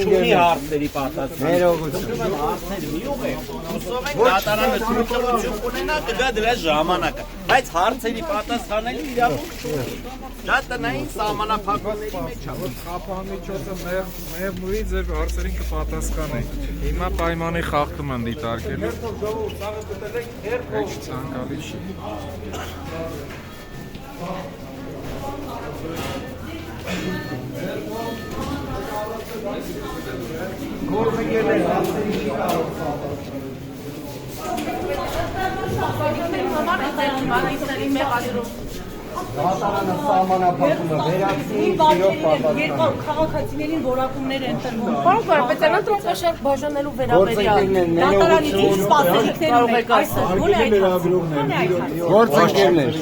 Չունի հարցերի պատասխան։ Հարցեր մի ուղղեք։ Հուսով եք դատարանը ցույցություն կունենա կգա դրա ժամանակը, բայց հարցերի պատասխանելու իրավունք չունի։ Դա տնային սահմանափակումների մեջ է։ Խափանիչոցը մեղմուի ձեր հարցերին կպատասխանենք։ Հիմա պայմանի խախտում են դիտարկել։ Heç ցանկալի չի։ Գործը ելել հարցերի չի կարող Դատարանը սահմանափակումը վերացնի իրոք պատասխան։ Քաղաքացիներին որակումներ են տրվում։ Պարոն Կարապետյան, ընտրողաշարք բաժանելու վերաբերյալ դատարանի ինչ սպասելիքներ ունեք այսօր։ Գործընկերներ։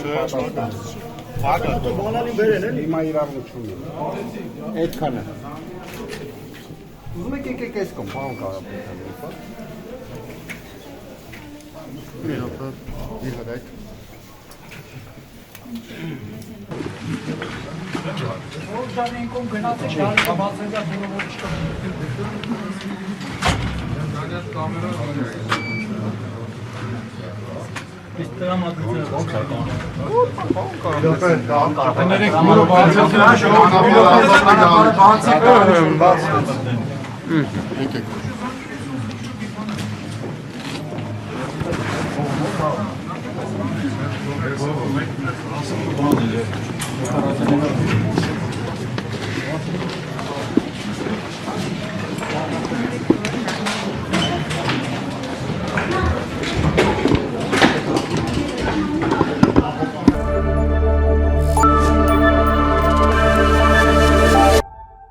Բանալին բերեն էլի։ Հիմա իրավունք չունի։ Այդքանը։ Ուզում եք եկեք այս կողմ, պարոն Կարապետյան, իհարկե։ Եկեք